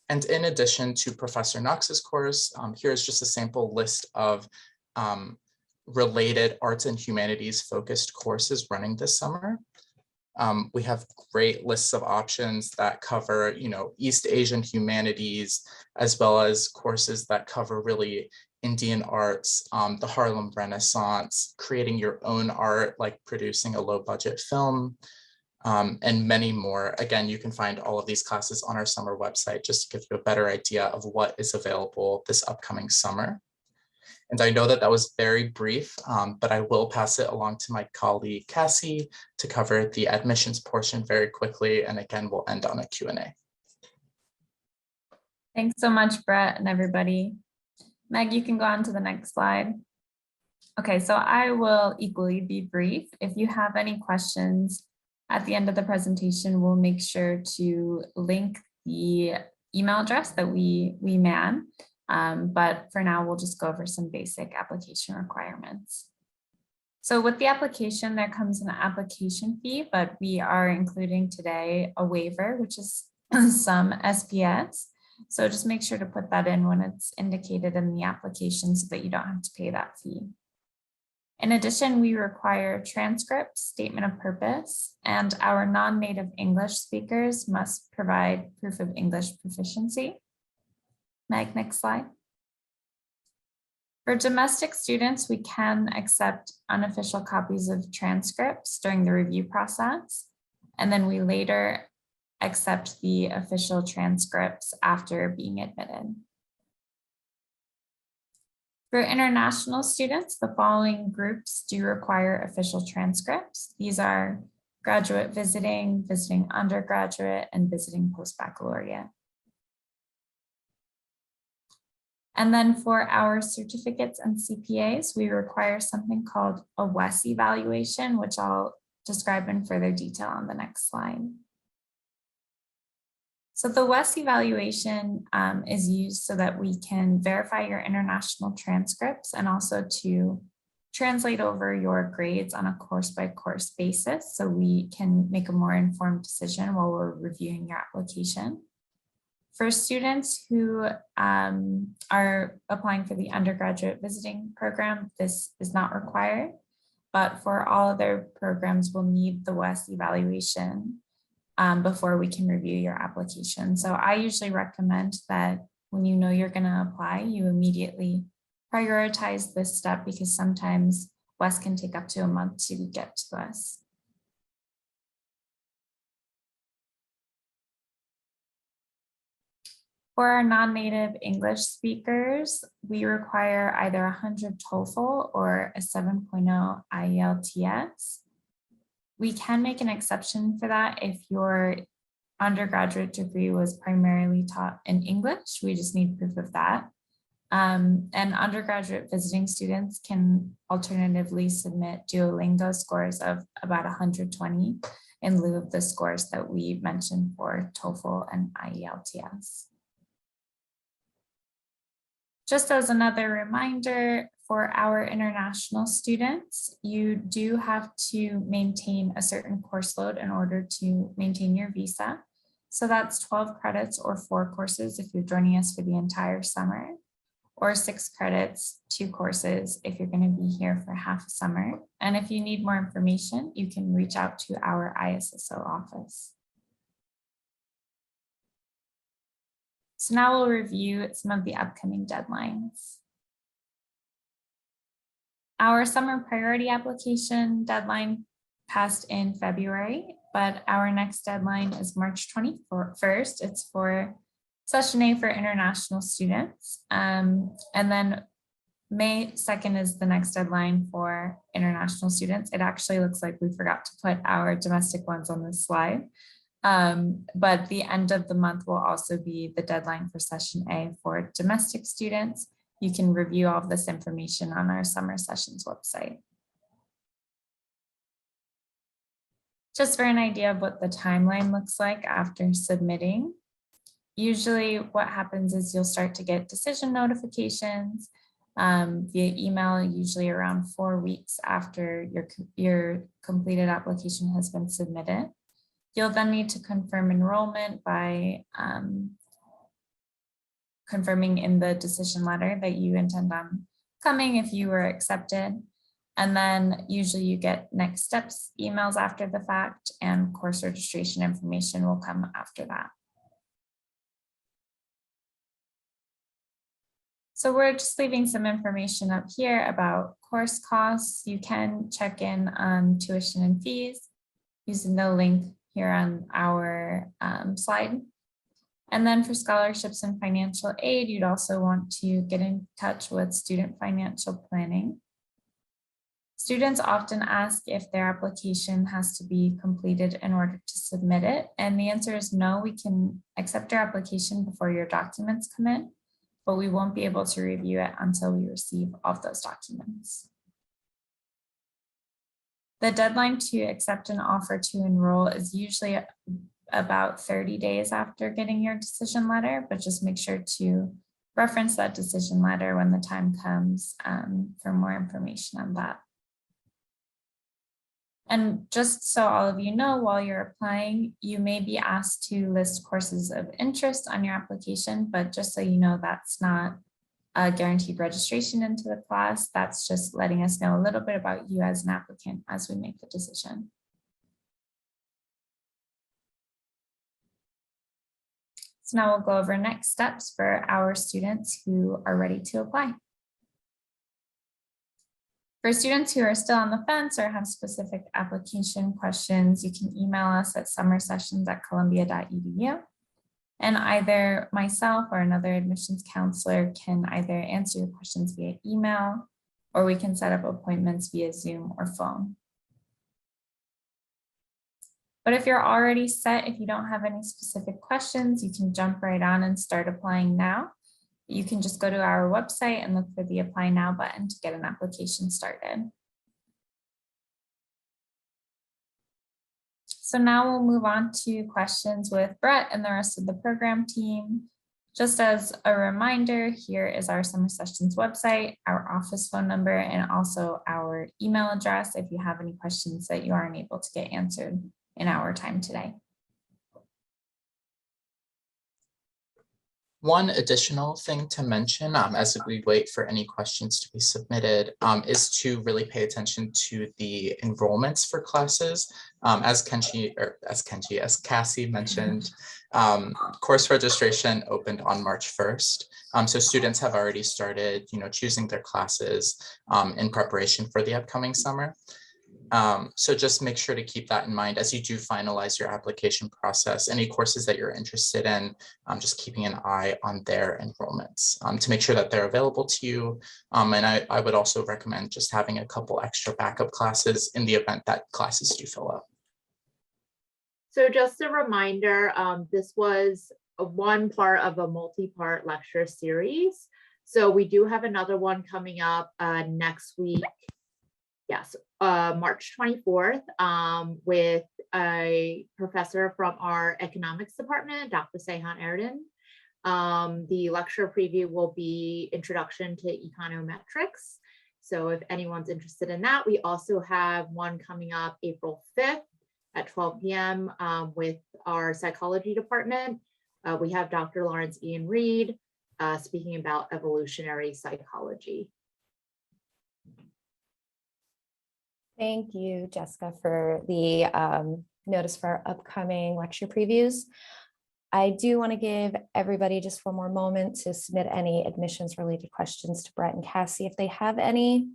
And in addition to Professor Knox's course, here's just a sample list of related arts and humanities focused courses running this summer. We have great lists of options that cover, East Asian humanities, as well as courses that cover really Indian arts, the Harlem Renaissance, creating your own art, like producing a low budget film, and many more. Again, you can find all of these classes on our summer website just to give you a better idea of what is available this upcoming summer. And I know that that was very brief, but I will pass it along to my colleague, Cassie, to cover the admissions portion very quickly. And again, we'll end on a Q&A. Thanks so much, Brett and everybody. Meg, you can go on to the next slide. Okay, so I will equally be brief. If you have any questions at the end of the presentation, we'll make sure to link the email address that we man. But for now, we'll just go over some basic application requirements. So with the application, there comes an application fee, but we are including today a waiver, which is some SPS. So just make sure to put that in when it's indicated in the application so that you don't have to pay that fee. In addition, we require transcripts, statement of purpose, and our non-native English speakers must provide proof of English proficiency. Meg, next slide. For domestic students, we can accept unofficial copies of transcripts during the review process, and then we later accept the official transcripts after being admitted. For international students, the following groups do require official transcripts. These are graduate visiting, visiting undergraduate, and visiting post-baccalaureate. And then for our certificates and CPAs, we require something called a Wes Evaluation, which I'll describe in further detail on the next slide. So the Wes Evaluation is used so that we can verify your international transcripts and also to translate over your grades on a course-by-course basis so we can make a more informed decision while we're reviewing your application. For students who are applying for the undergraduate visiting program, this is not required, but for all other programs, we'll need the Wes Evaluation before we can review your application. So I usually recommend that when you know you're going to apply, you immediately prioritize this step because sometimes Wes can take up to a month to get to us. For our non-native English speakers, we require either 100 TOEFL or a 7.0 IELTS. We can make an exception for that if your undergraduate degree was primarily taught in English. We just need proof of that. And undergraduate visiting students can alternatively submit Duolingo scores of about 120 in lieu of the scores that we mentioned for TOEFL and IELTS. Just as another reminder, for our international students, you do have to maintain a certain course load in order to maintain your visa. So that's 12 credits or 4 courses if you're joining us for the entire summer, or 6 credits, 2 courses if you're going to be here for half a summer. And if you need more information, you can reach out to our ISSO office. So now we'll review some of the upcoming deadlines. Our summer priority application deadline passed in February, but our next deadline is March 21st. It's for session A for international students. And then May 2nd is the next deadline for international students. It actually looks like we forgot to put our domestic ones on this slide. But the end of the month will also be the deadline for session A for domestic students. You can review all of this information on our summer sessions website. Just for an idea of what the timeline looks like after submitting, usually what happens is you'll start to get decision notifications via email, usually around 4 weeks after your completed application has been submitted. You'll then need to confirm enrollment by confirming in the decision letter that you intend on coming if you were accepted. And then usually you get next steps emails after the fact, and course registration information will come after that. So we're just leaving some information up here about course costs. You can check in on tuition and fees using the link here on our slide. And then for scholarships and financial aid, you'd also want to get in touch with student financial planning. Students often ask if their application has to be completed in order to submit it. And the answer is no, we can accept your application before your documents come in, but we won't be able to review it until we receive all of those documents. The deadline to accept an offer to enroll is usually about 30 days after getting your decision letter, but just make sure to reference that decision letter when the time comes for more information on that. And just so all of you know, while you're applying, you may be asked to list courses of interest on your application, but just so you know, that's not a guaranteed registration into the class. That's just letting us know a little bit about you as an applicant as we make the decision. So now we'll go over next steps for our students who are ready to apply. For students who are still on the fence or have specific application questions, you can email us at summersessions@columbia.edu. And either myself or another admissions counselor can either answer your questions via email, or we can set up appointments via Zoom or phone. But if you're already set, if you don't have any specific questions, you can jump right on and start applying now. You can just go to our website and look for the Apply Now button to get an application started. So now we'll move on to questions with Brett and the rest of the program team. Just as a reminder, here is our Summer Sessions website, our office phone number, and also our email address if you have any questions that you aren't able to get answered in our time today. One additional thing to mention as we wait for any questions to be submitted is to really pay attention to the enrollments for classes. As Cassie mentioned, course registration opened on March 1st. So students have already started, choosing their classes in preparation for the upcoming summer. So just make sure to keep that in mind as you do finalize your application process. Any courses that you're interested in, just keeping an eye on their enrollments to make sure that they're available to you. And I would also recommend just having a couple extra backup classes in the event that classes do fill up. So just a reminder, this was one part of a multi-part lecture series. So we do have another one coming up next week. Yes, March 24th, with a professor from our economics department, Dr. Seyhan Erden. The lecture preview will be Introduction to Econometrics. So if anyone's interested in that, we also have one coming up April 5th at 12 p.m. With our psychology department. We have Dr. Lawrence Ian Reed speaking about evolutionary psychology. Thank you, Jessica, for the notice for our upcoming lecture previews. I do want to give everybody just one more moment to submit any admissions related questions to Brett and Cassie if they have any.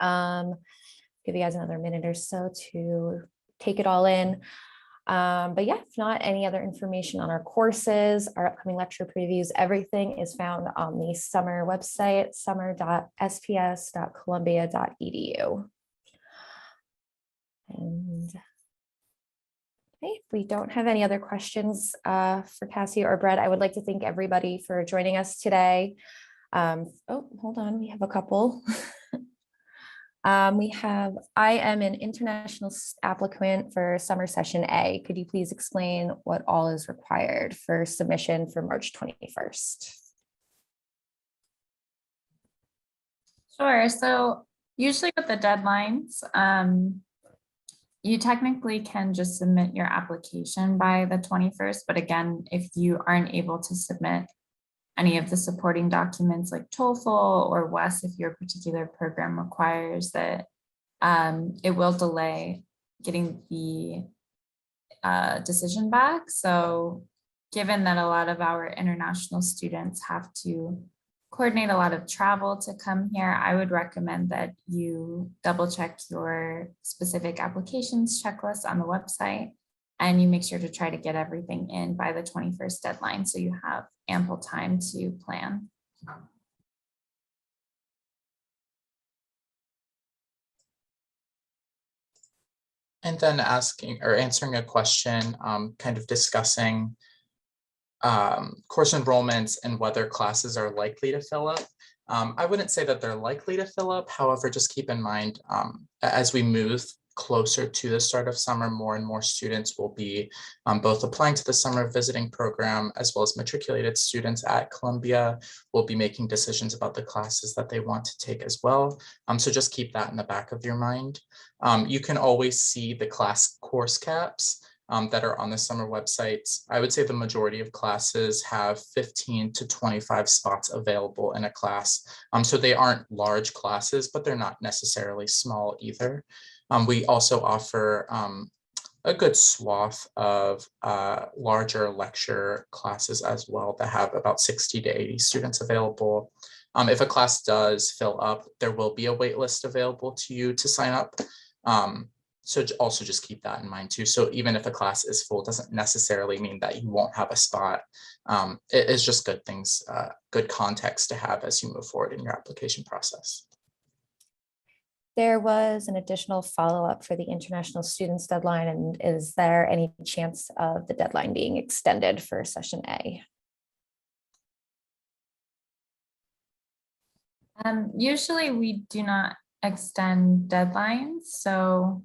Give you guys another minute or so to take it all in. But yeah, if not, any other information on our courses, our upcoming lecture previews, everything is found on the summer website, summer.sps.columbia.edu. And okay, if we don't have any other questions for Cassie or Brett, I would like to thank everybody for joining us today. Oh, hold on, we have a couple. I am an international applicant for summer session A. Could you please explain what all is required for submission for March 21st? Sure. So usually with the deadlines, you technically can just submit your application by the 21st. But again, if you aren't able to submit any of the supporting documents like TOEFL or Wes, if your particular program requires that, it will delay getting the decision back. So given that a lot of our international students have to coordinate a lot of travel to come here, I would recommend that you double check your specific applications checklist on the website, and you make sure to try to get everything in by the 21st deadline so you have ample time to plan. And then answering a question, kind of discussing course enrollments and whether classes are likely to fill up. I wouldn't say that they're likely to fill up. However, just keep in mind as we move closer to the start of summer, more and more students will be both applying to the summer visiting program, as well as matriculated students at Columbia will be making decisions about the classes that they want to take as well. So just keep that in the back of your mind. You can always see the class course caps that are on the summer websites. I would say the majority of classes have 15 to 25 spots available in a class. So they aren't large classes, but they're not necessarily small either. We also offer a good swath of larger lecture classes as well that have about 60 to 80 students available. If a class does fill up, there will be a wait list available to you to sign up. So also just keep that in mind too. So even if a class is full, doesn't necessarily mean that you won't have a spot. It is just good things, good context to have as you move forward in your application process. There was an additional follow-up for the international students deadline, and is there any chance of the deadline being extended for session A? Usually we do not extend deadlines, so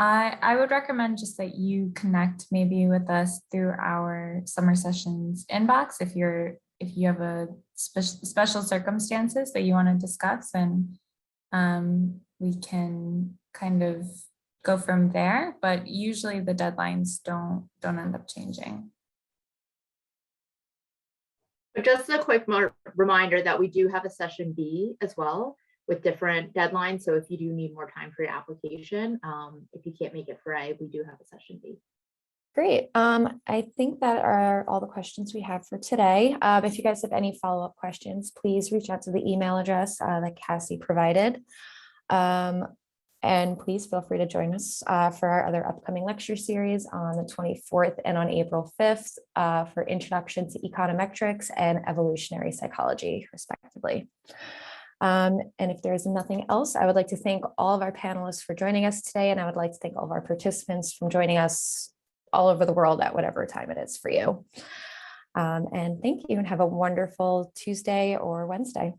I would recommend just that you connect maybe with us through our summer sessions inbox if you have a special circumstances that you want to discuss, and we can kind of go from there. But usually the deadlines don't end up changing. But just a quick reminder that we do have a session B as well with different deadlines. So if you do need more time for your application, if you can't make it for A, we do have a session B. Great. I think that are all the questions we have for today. If you guys have any follow-up questions, please reach out to the email address that Cassie provided. And please feel free to join us for our other upcoming lecture series on the 24th and on April 5th for Introduction to Econometrics and Evolutionary Psychology, respectively. And if there is nothing else, I would like to thank all of our panelists for joining us today, and I would like to thank all of our participants from joining us all over the world at whatever time it is for you. And thank you, and have a wonderful Tuesday or Wednesday.